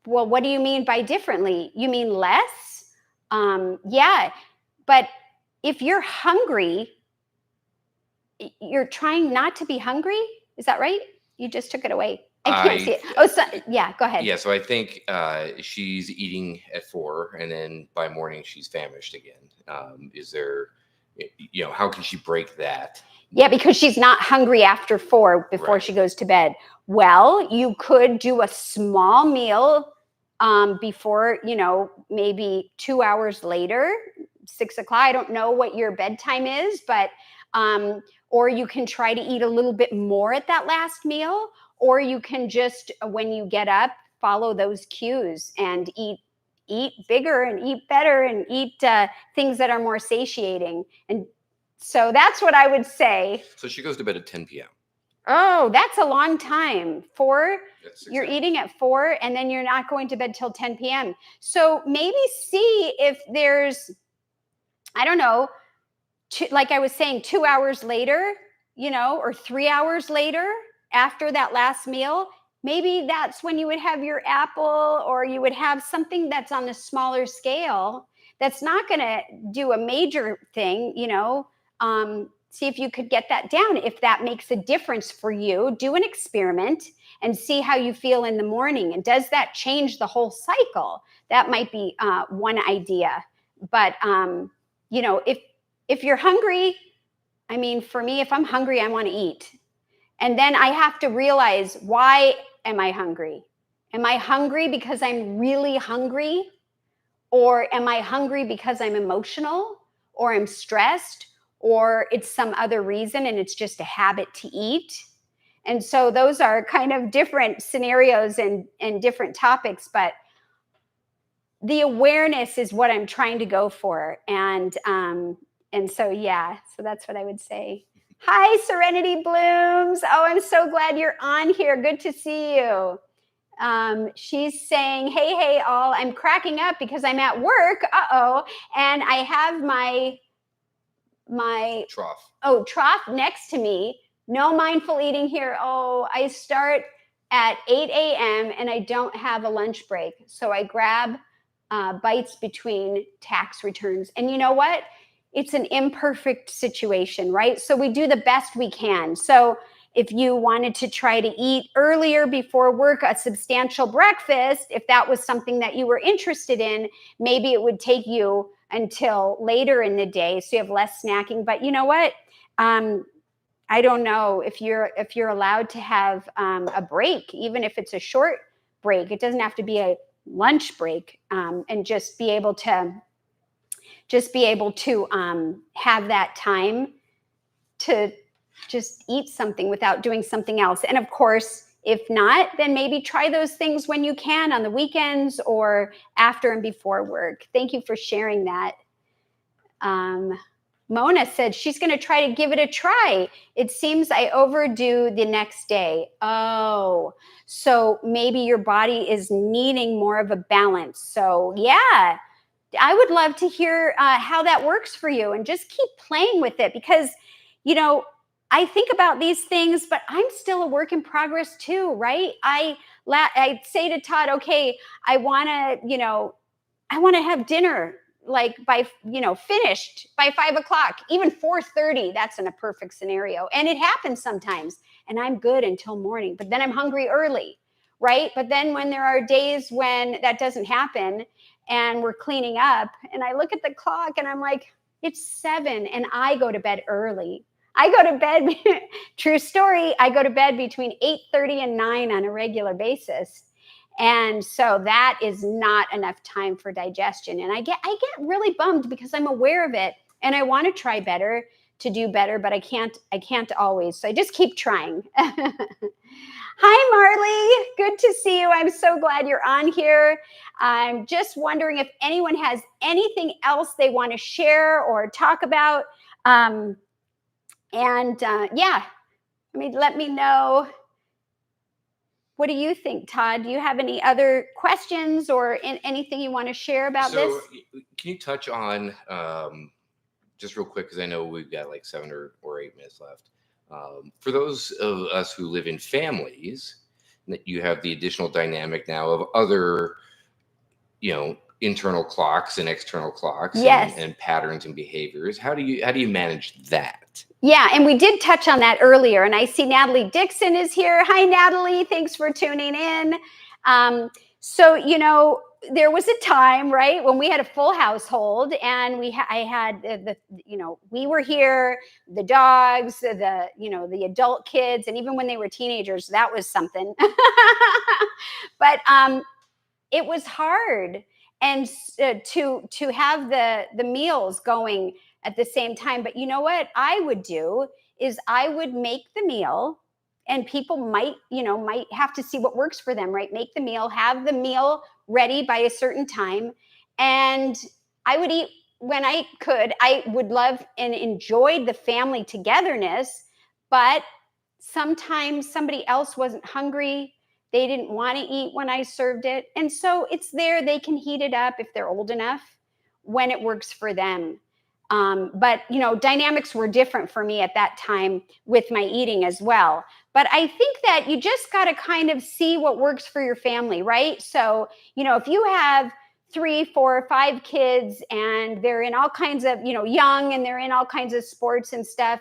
what do you mean by differently? You mean less? Yeah. But if you're hungry, you're trying not to be hungry. Is that right? You just took it away. I can't see it. Yeah, go ahead. Yeah, so I think she's eating at 4, and then by morning she's famished again. Is there, how can she break that? Yeah, because she's not hungry after 4 before Right. she goes to bed. Well, you could do a small meal before, maybe 2 hours later, 6 o'clock. I don't know what your bedtime is, but or you can try to eat a little bit more at that last meal, or you can just, when you get up, follow those cues and eat bigger and eat better and eat things that are more satiating. And so that's what I would say. So she goes to bed at 10 p.m. Oh, that's a long time. 4, you're hours. eating at 4, and then you're not going to bed till 10 p.m. So maybe see if there's, I don't know, like I was saying, 2 hours later, or 3 hours later after that last meal, maybe that's when you would have your apple, or you would have something that's on a smaller scale. that's not going to do a major thing, see if you could get that down. If that makes a difference for you, do an experiment and see how you feel in the morning. And does that change the whole cycle? That might be one idea. But, if you're hungry, I mean, for me, if I'm hungry, I want to eat. And then I have to realize, why am I hungry? Am I hungry because I'm really hungry? Or am I hungry because I'm emotional or I'm stressed or it's some other reason and it's just a habit to eat? And so those are kind of different scenarios and different topics, but the awareness is what I'm trying to go for. And so, yeah, so that's what I would say. Hi, Serenity Blooms. Oh, I'm so glad you're on here. Good to see you. She's saying, hey, all, I'm cracking up because I'm at work. And I have my trough next to me. No mindful eating here. Oh, I start at 8 a.m. and I don't have a lunch break. So I grab bites between tax returns. And you know what? It's an imperfect situation, right? So we do the best we can. So if you wanted to try to eat earlier before work, a substantial breakfast, if that was something that you were interested in, maybe it would take you until later in the day, so you have less snacking. But you know what? I don't know if you're allowed to have a break, even if it's a short break. It doesn't have to be a lunch break, and just be able to have that time to just eat something without doing something else. And of course, if not, then maybe try those things when you can on the weekends or after and before work. Thank you for sharing that. Mona said she's going to try to give it a try. It seems I overdo the next day. Oh, so maybe your body is needing more of a balance. So yeah, I would love to hear how that works for you, and just keep playing with it, because, I think about these things, but I'm still a work in progress too, right? I say to Todd, okay, I want to have dinner like by, finished by 5:00, even 4:30. That's in a perfect scenario. And it happens sometimes, and I'm good until morning, but then I'm hungry early, right? But then when there are days when that doesn't happen and we're cleaning up and I look at the clock and I'm like, it's 7 and I go to bed early. I go to bed, true story, I go to bed between 8:30 and 9 on a regular basis. And so that is not enough time for digestion. And I get really bummed because I'm aware of it and I want to try better to do better, but I can't always. So I just keep trying. Hi, Marley. Good to see you. I'm so glad you're on here. I'm just wondering if anyone has anything else they want to share or talk about. Yeah, let me know. What do you think, Todd? Do you have any other questions or anything you want to share about this? So can you touch on, just real quick, because I know we've got like 7 or 8 minutes left. For those of us who live in families, you have the additional dynamic now of other, internal clocks and external clocks, yes, and patterns and behaviors. How do you manage that? Yeah, and we did touch on that earlier. And I see Natalie Dixon is here. Hi, Natalie. Thanks for tuning in. So, there was a time, right, when we had a full household, and I had we were here, the dogs, the adult kids, and even when they were teenagers, that was something. But it was hard, and to have the meals going at the same time. But you know what I would do is I would make the meal, and people might have to see what works for them, right? Make the meal, have the meal ready by a certain time, and I would eat when I could. I would love and enjoyed the family togetherness, but sometimes somebody else wasn't hungry. They didn't want to eat when I served it. And so it's there. They can heat it up if they're old enough when it works for them. But dynamics were different for me at that time with my eating as well. But I think that you just got to kind of see what works for your family, right? So, if you have 3, 4, 5 kids, and they're in all kinds of, young, and they're in all kinds of sports and stuff.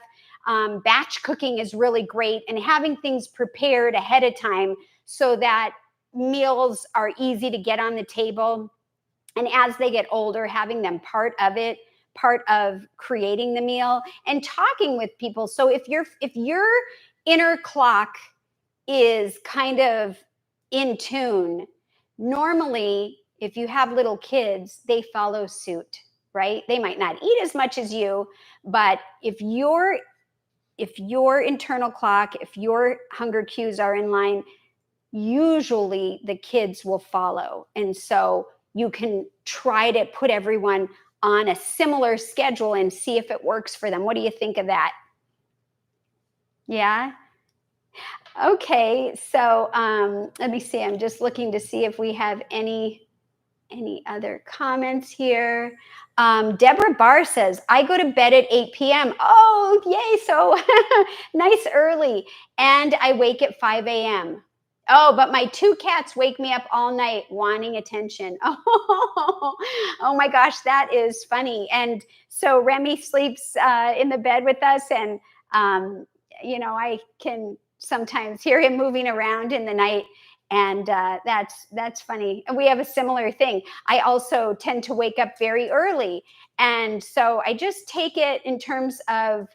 Batch cooking is really great, and having things prepared ahead of time so that meals are easy to get on the table. And as they get older, having them part of creating the meal, and talking with people. So if your inner clock is kind of in tune, normally if you have little kids, they follow suit, right? They might not eat as much as you, but if your internal clock, if your hunger cues are in line, usually the kids will follow. And so you can try to put everyone on a similar schedule and see if it works for them. What do you think of that? Yeah. Okay, so let me see. I'm just looking to see if we have any other comments here. Deborah Barr says, I go to bed at 8 p.m. Oh, yay. So nice early. And I wake at 5 a.m. Oh, but my 2 cats wake me up all night wanting attention. Oh my gosh, that is funny. And so Remy sleeps in the bed with us, and I can sometimes hear him moving around in the night, and that's funny. And we have a similar thing. I also tend to wake up very early, and so I just take it in terms of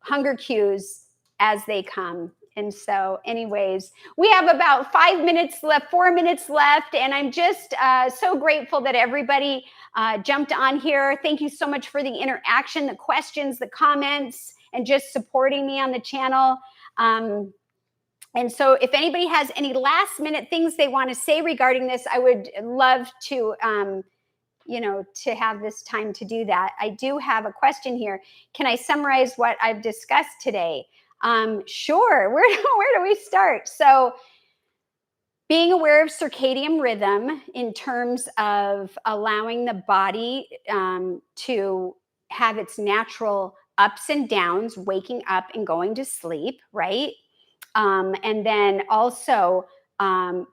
hunger cues as they come. And so, anyways, we have about 5 minutes left, 4 minutes left, and I'm just so grateful that everybody jumped on here. Thank you so much for the interaction, the questions, the comments, and just supporting me on the channel. And so if anybody has any last minute things they want to say regarding this, I would love to, to have this time to do that. I do have a question here. Can I summarize what I've discussed today? Sure. Where do we start? So being aware of circadian rhythm in terms of allowing the body to have its natural ups and downs, waking up and going to sleep, right? And then also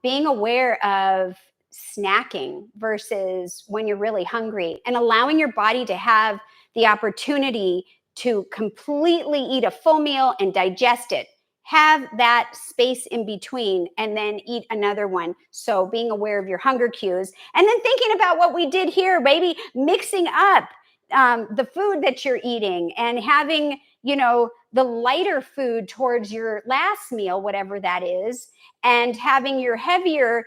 being aware of snacking versus when you're really hungry, and allowing your body to have the opportunity to completely eat a full meal and digest it. Have that space in between and then eat another one. So being aware of your hunger cues, and then thinking about what we did here, maybe mixing up the food that you're eating, and having, the lighter food towards your last meal, whatever that is, and having your heavier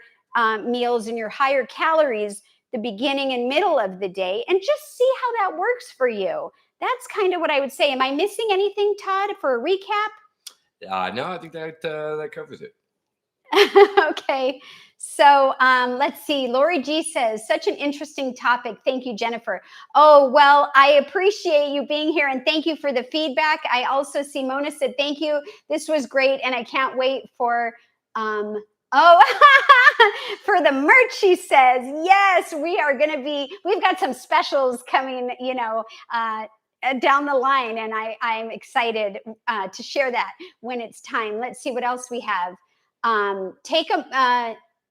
meals and your higher calories the beginning and middle of the day, and just see how that works for you. That's kind of what I would say. Am I missing anything, Todd, for a recap? No, I think that covers it. Okay. So let's see. Lori G says, such an interesting topic. Thank you, Jennifer. Oh, well, I appreciate you being here, and thank you for the feedback. I also see Mona said, thank you. This was great, and I can't wait for, for the merch, she says. Yes, we've got some specials coming, down the line, and I'm excited to share that when it's time. Let's see what else we have.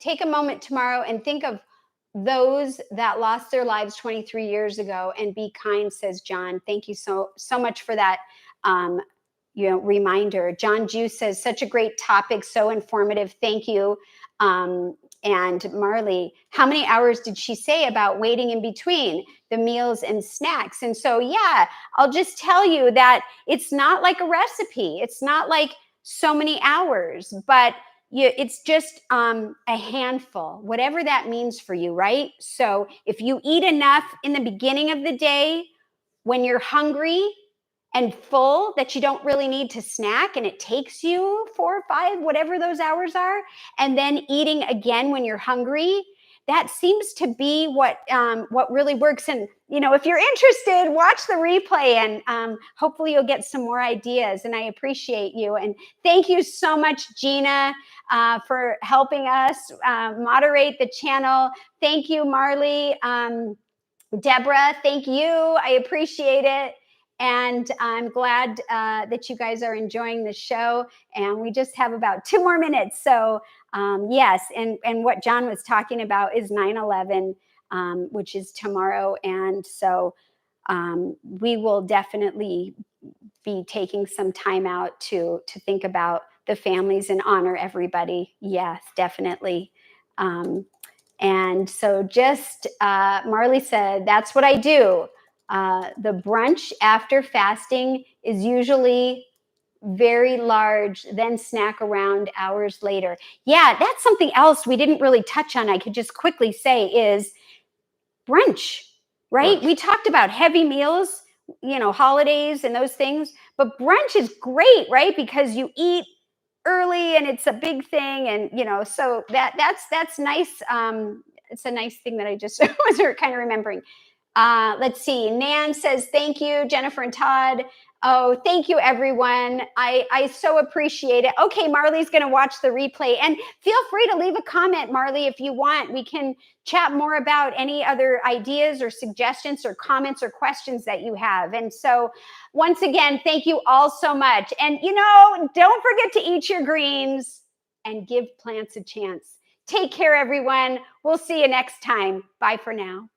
Take a moment tomorrow and think of those that lost their lives 23 years ago, and be kind, says John. Thank you so much for that reminder. John Jew says, such a great topic, so informative. Thank you. And Marley, how many hours did she say about waiting in between the meals and snacks? And so, yeah, I'll just tell you that it's not like a recipe. It's not like so many hours, but it's just a handful, whatever that means for you, right? So if you eat enough in the beginning of the day when you're hungry and full that you don't really need to snack, and it takes you 4 or 5, whatever those hours are, and then eating again when you're hungry, that seems to be what really works. And if you're interested, watch the replay, and hopefully you'll get some more ideas. And I appreciate you, and thank you so much, Gina, for helping us moderate the channel. Thank you, Marley. Deborah, thank you. I appreciate it. And I'm glad that you guys are enjoying the show. And we just have about 2 more minutes. So yes, and what John was talking about is 9/11. which is tomorrow. And so we will definitely be taking some time out to think about the families and honor everybody. Yes, definitely. And so just Marley said, that's what I do. The brunch after fasting is usually very large, then snack around hours later. Yeah, that's something else we didn't really touch on. I could just quickly say is brunch, right? Brunch. We talked about heavy meals, holidays and those things, but brunch is great, right? Because you eat early and it's a big thing, and so that's nice. It's a nice thing that I just was kind of remembering. Let's see. Nan says, thank you, Jennifer and Todd. Oh, thank you, everyone. I so appreciate it. Okay, Marley's going to watch the replay. And feel free to leave a comment, Marley, if you want. We can chat more about any other ideas or suggestions or comments or questions that you have. And so, once again, thank you all so much. And, don't forget to eat your greens and give plants a chance. Take care, everyone. We'll see you next time. Bye for now.